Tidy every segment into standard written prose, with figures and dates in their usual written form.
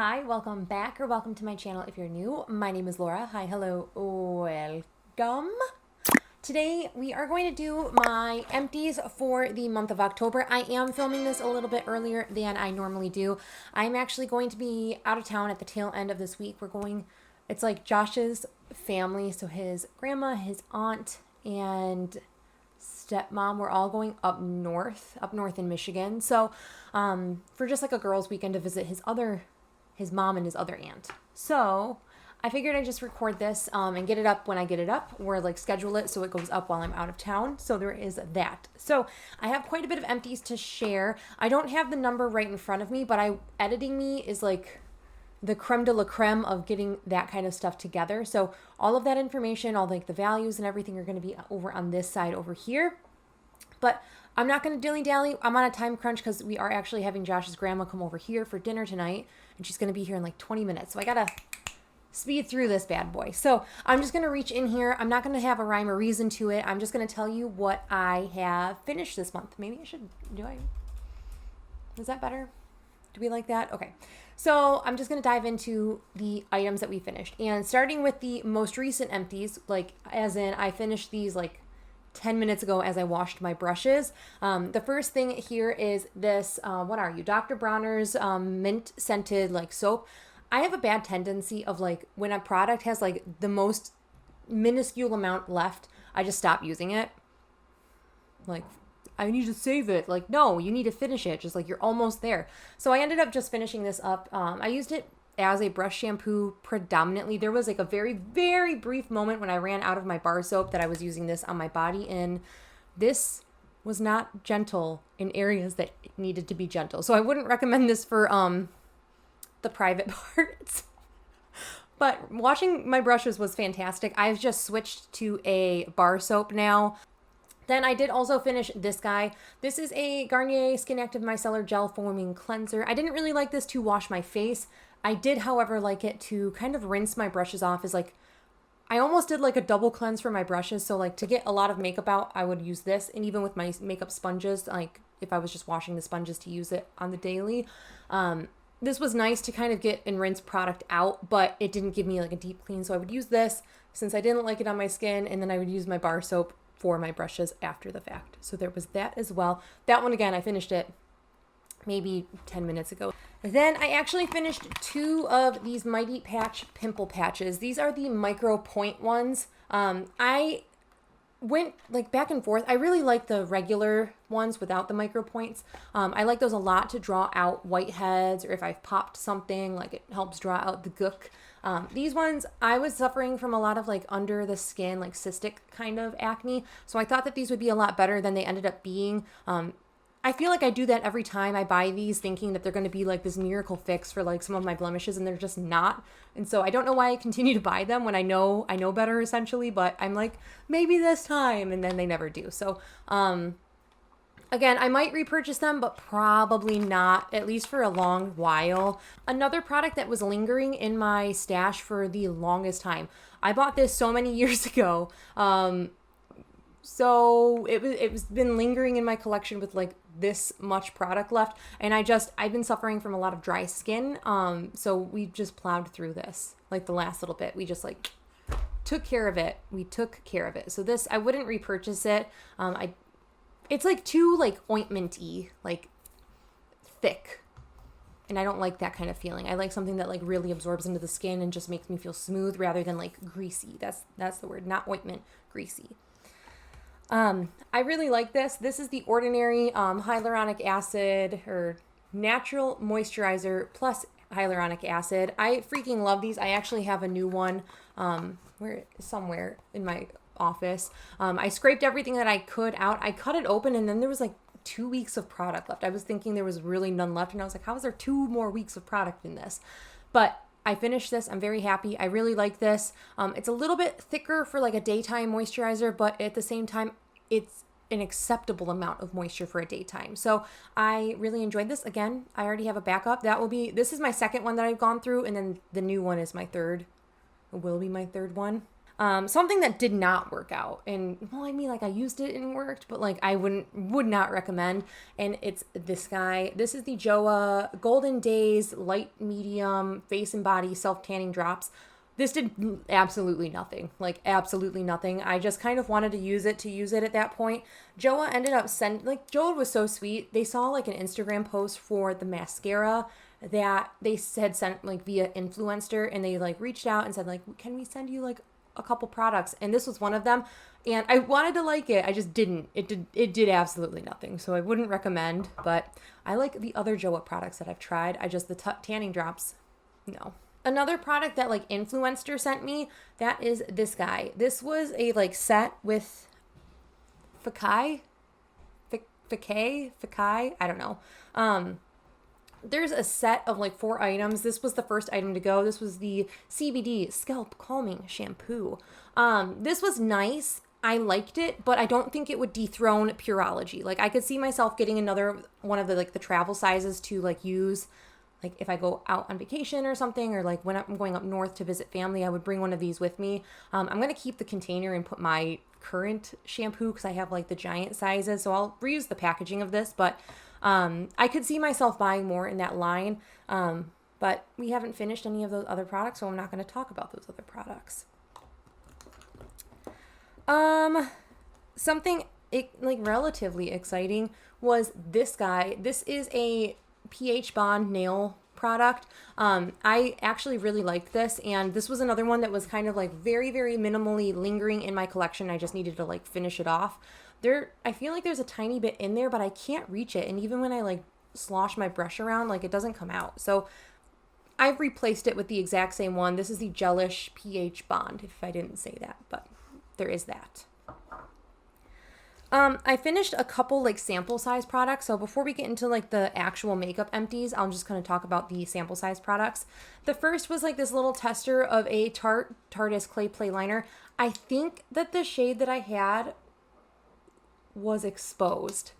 Hi, welcome back or welcome to my channel if you're new. My name is Laura. Hi, hello, welcome. Today we are going to do my empties for the month of October. I am filming this a little bit earlier than I normally do. I'm actually going to be out of town at the tail end of this week. It's like Josh's family, so his grandma, his aunt, and stepmom, we're all going up north in Michigan. So for just like a girls' weekend to visit his mom and his other aunt. So I figured I'd just record this and get it up when I get it up, or like schedule it so it goes up while I'm out of town. So there is that. So I have quite a bit of empties to share. I don't have the number right in front of me, but editing me is like the creme de la creme of getting that kind of stuff together. So all of that information, all like the values and everything are going to be over on this side over here. But I'm not going to dilly-dally. I'm on a time crunch because we are actually having Josh's grandma come over here for dinner tonight, and she's going to be here in like 20 minutes. So I got to speed through this bad boy. So I'm just going to reach in here. I'm not going to have a rhyme or reason to it. I'm just going to tell you what I have finished this month. Maybe I should, is that better? Do we like that? Okay. So I'm just going to dive into the items that we finished. And starting with the most recent empties, like as in I finished these like 10 minutes ago as I washed my brushes. The first thing here is this, what are you? Dr. Bronner's mint scented like soap. I have a bad tendency of like when a product has like the most minuscule amount left, I just stop using it. Like, I need to save it. Like, no, you need to finish it. Just like you're almost there. So I ended up just finishing this up. I used it as a brush shampoo predominantly. There was like a very, very brief moment when I ran out of my bar soap that I was using this on my body, and this was not gentle in areas that needed to be gentle. So I wouldn't recommend this for the private parts. But washing my brushes was fantastic. I've just switched to a bar soap now. Then I did also finish this guy. This is a Garnier Skin Active Micellar Gel Foaming Cleanser. I didn't really like this to wash my face. I did, however, like it to kind of rinse my brushes off. I almost did like a double cleanse for my brushes. So like to get a lot of makeup out, I would use this. And even with my makeup sponges, like if I was just washing the sponges to use it on the daily, this was nice to kind of get and rinse product out, but it didn't give me like a deep clean. So I would use this since I didn't like it on my skin, and then I would use my bar soap for my brushes after the fact. So there was that as well. That one, again, I finished it maybe 10 minutes ago. Then I actually finished 2 of these Mighty Patch pimple patches. These are the micro point ones. I went like back and forth. I really like the regular ones without the micro points. I like those a lot to draw out whiteheads, or if I've popped something, like it helps draw out the gook. These ones, I was suffering from a lot of like under the skin, like cystic kind of acne. So I thought that these would be a lot better than they ended up being. I feel like I do that every time I buy these, thinking that they're going to be like this miracle fix for like some of my blemishes, and they're just not. And so I don't know why I continue to buy them when I know better essentially, but I'm like, maybe this time, and then they never do. So, again, I might repurchase them, but probably not, at least for a long while. Another product that was lingering in my stash for the longest time. I bought this so many years ago. So it was been lingering in my collection with like this much product left, and I've been suffering from a lot of dry skin. So we just plowed through this like the last little bit. We just like took care of it. So this, I wouldn't repurchase it. It's like too like ointment-y, like thick. And I don't like that kind of feeling. I like something that like really absorbs into the skin and just makes me feel smooth rather than like greasy. That's the word, not ointment, greasy. I really like this. This is the Ordinary hyaluronic acid or natural moisturizer plus hyaluronic acid. I freaking love these. I actually have a new one somewhere in my office. I scraped everything that I could out. I cut it open, and then there was like 2 weeks of product left. I was thinking there was really none left, and I was like, how is there 2 more weeks of product in this? But I finished this. I'm very happy. I really like this. It's a little bit thicker for like a daytime moisturizer, but at the same time, it's an acceptable amount of moisture for a daytime. So I really enjoyed this. Again, I already have a backup. This is my second one that I've gone through, and then the new one is my third. It will be my third one. Something that did not work out. And well, I mean, like I used it and it worked, but like I would not recommend. And it's this guy. This is the 𝙀𝙮 Golden Days Light Medium Face and Body Self Tanning Drops. This did absolutely nothing, like absolutely nothing. I just kind of wanted to use it at that point. 𝙀𝙮 ended up like 𝙀𝙮 was so sweet. They saw like an Instagram post for the mascara that they had sent like via influencer, and they like reached out and said like, can we send you like a couple products? And this was one of them. And I wanted to like it. I just didn't. It did absolutely nothing. So I wouldn't recommend, but I like the other 𝙀𝙮 products that I've tried. the tanning drops, no. Another product that like influencer sent me, that is this guy. This was a like set with Fakai, I don't know. There's a set of like 4 items. This was the first item to go. This was the CBD Scalp Calming Shampoo. This was nice. I liked it, but I don't think it would dethrone Pureology. Like I could see myself getting another one of the like the travel sizes to like use. Like if I go out on vacation or something, or like when I'm going up north to visit family, I would bring one of these with me. I'm going to keep the container and put my current shampoo because I have like the giant sizes. So I'll reuse the packaging of this, but I could see myself buying more in that line. But we haven't finished any of those other products, so I'm not going to talk about those other products. Something like relatively exciting was this guy. This is a pH Bond nail product. I actually really liked this, and this was another one that was kind of like very, very minimally lingering in my collection. I just needed to like finish it off. I feel like there's a tiny bit in there, but I can't reach it. And even when I like slosh my brush around, like it doesn't come out. So I've replaced it with the exact same one. This is the Gelish pH Bond, if I didn't say that, but there is that. I finished a couple like sample size products. So before we get into like the actual makeup empties, I'm just going to talk about the sample size products. The first was like this little tester of a Tarte's Clay Play Liner. I think that the shade that I had was exposed.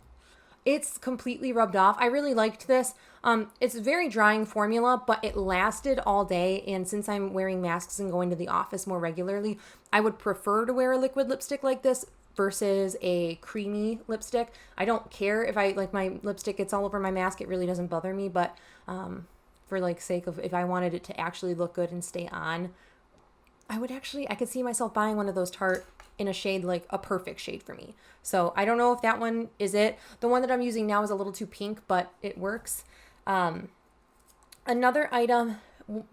It's completely rubbed off. I really liked this. It's a very drying formula, but it lasted all day. And since I'm wearing masks and going to the office more regularly, I would prefer to wear a liquid lipstick like this versus a creamy lipstick. I don't care if I like my lipstick gets all over my mask. It really doesn't bother me, but for like sake of if I wanted it to actually look good and stay on, I could see myself buying one of those Tarte in a shade, like a perfect shade for me. So I don't know if that one is it. The one that I'm using now is a little too pink, but it works. Another item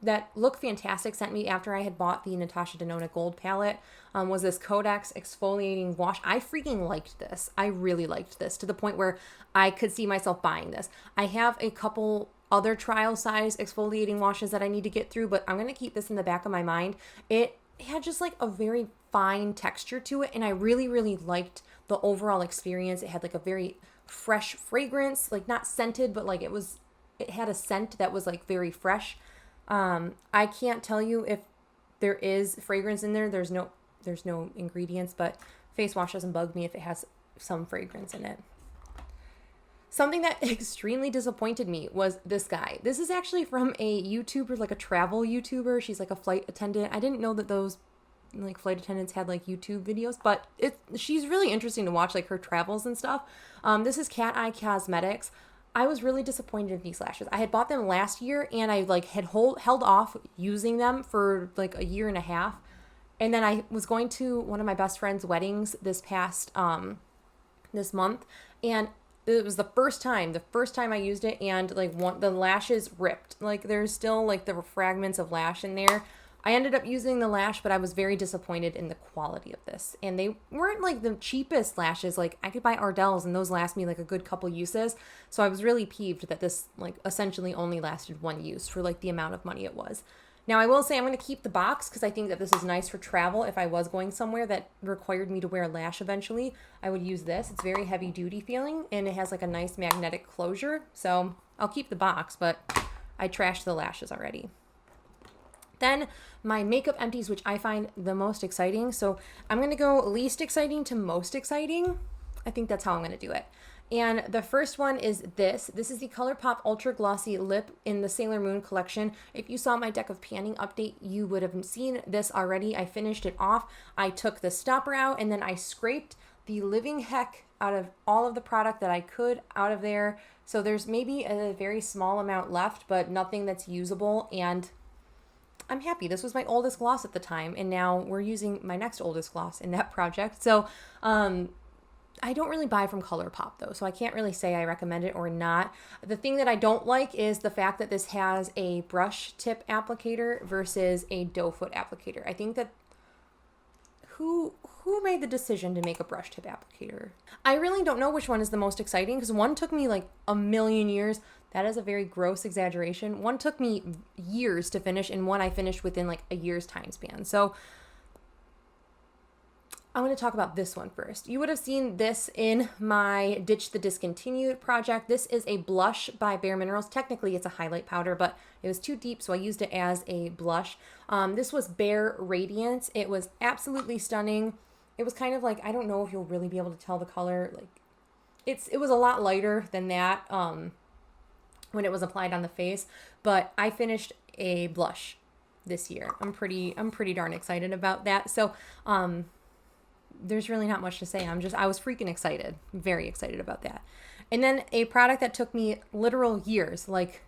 that looked fantastic sent me after I had bought the Natasha Denona Gold palette was this Codex exfoliating wash. I freaking liked this. I really liked this to the point where I could see myself buying this. I have a couple other trial size exfoliating washes that I need to get through, but I'm going to keep this in the back of my mind. It had just like a very fine texture to it, and I really, really liked the overall experience. It had like a very fresh fragrance, like not scented, but like it had a scent that was like very fresh. I can't tell you if there is fragrance in there. There's no ingredients, but face wash doesn't bug me if it has some fragrance in it. Something that extremely disappointed me was this guy. This is actually from a YouTuber, like a travel YouTuber. She's like a flight attendant. I didn't know that those like flight attendants had like YouTube videos, but she's really interesting to watch, like her travels and stuff. This is Cat Eye Cosmetics. I was really disappointed in these lashes. I had bought them last year, and I like had held off using them for like a year and a half. And then I was going to one of my best friend's weddings this month, and it was the first time I used it, and like the lashes ripped. Like there's still like the fragments of lash in there. I ended up using the lash, but I was very disappointed in the quality of this. And they weren't like the cheapest lashes. Like I could buy Ardell's and those last me like a good couple uses. So I was really peeved that this like essentially only lasted one use for like the amount of money it was. Now I will say I'm going to keep the box because I think that this is nice for travel. If I was going somewhere that required me to wear a lash eventually, I would use this. It's very heavy duty feeling, and it has like a nice magnetic closure. So I'll keep the box, but I trashed the lashes already. Then my makeup empties, which I find the most exciting. So I'm going to go least exciting to most exciting. I think that's how I'm going to do it. And the first one is this. This is the Colourpop Ultra Glossy Lip in the Sailor Moon collection. If you saw my deck of panning update, you would have seen this already. I finished it off. I took the stopper out and then I scraped the living heck out of all of the product that I could out of there. So there's maybe a very small amount left, but nothing that's usable. And I'm happy. This was my oldest gloss at the time, and now we're using my next oldest gloss in that project. So I don't really buy from Colourpop though, so I can't really say I recommend it or not. The thing that I don't like is the fact that this has a brush tip applicator versus a doe foot applicator. I think that who made the decision to make a brush tip applicator? I really don't know which one is the most exciting, because one took me like a million years. That is a very gross exaggeration. One took me years to finish, and one I finished within like a year's time span. So I want to talk about this one first. You would have seen this in my Ditch the Discontinued project. This is a blush by bareMinerals. Technically, it's a highlight powder, but it was too deep, so I used it as a blush. This was Bare Radiance. It was absolutely stunning. It was kind of like, I don't know if you'll really be able to tell the color. Like, it was a lot lighter than that when it was applied on the face, but I finished a blush this year. I'm pretty darn excited about that. So, there's really not much to say. I was freaking excited. Very excited about that. And then a product that took me literal years, like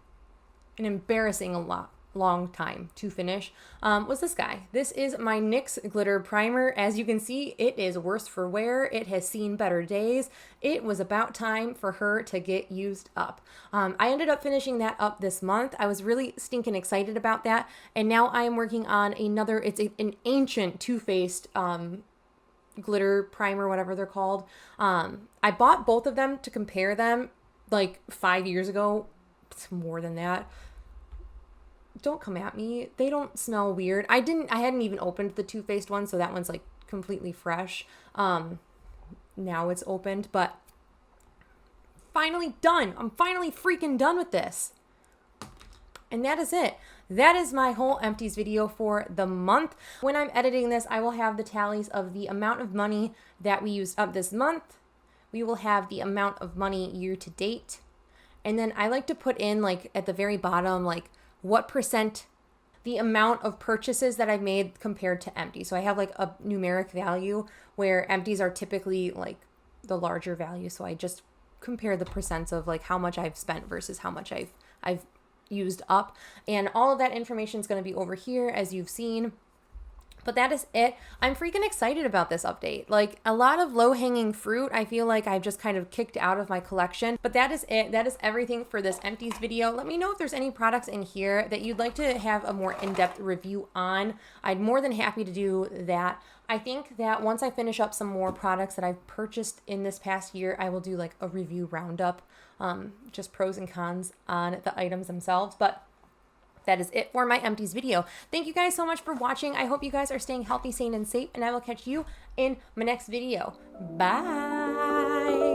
an embarrassing long time to finish, was this guy. This is my NYX Glitter Primer. As you can see, it is worse for wear. It has seen better days. It was about time for her to get used up. I ended up finishing that up this month. I was really stinking excited about that. And now I am working on another, it's an ancient Too Faced glitter primer, whatever they're called. I bought both of them to compare them like 5 years ago. It's more than that. Don't come at me. They don't smell weird. I hadn't even opened the Too Faced one, so that one's like completely fresh. Now it's opened, but finally done. I'm finally freaking done with this. And that is it. That is my whole Empties video for the month. When I'm editing this, I will have the tallies of the amount of money that we used up this month. We will have the amount of money year to date. And then I like to put in, like, at the very bottom, like, what percent the amount of purchases that I've made compared to Empties. So I have like a numeric value where Empties are typically like the larger value. So I just compare the percents of like how much I've spent versus how much I've used up, and all of that information is going to be over here as you've seen. But that is it. I'm freaking excited about this update. Like, a lot of low-hanging fruit I feel like I've just kind of kicked out of my collection. But that is it. That is everything for this Empties video. Let me know if there's any products in here that you'd like to have a more in-depth review on. I'd more than happy to do that. I think that once I finish up some more products that I've purchased in this past year, I will do like a review roundup, just pros and cons on the items themselves. But that is it for my Empties video. Thank you guys so much for watching. I hope you guys are staying healthy, sane, and safe, and I will catch you in my next video. Bye!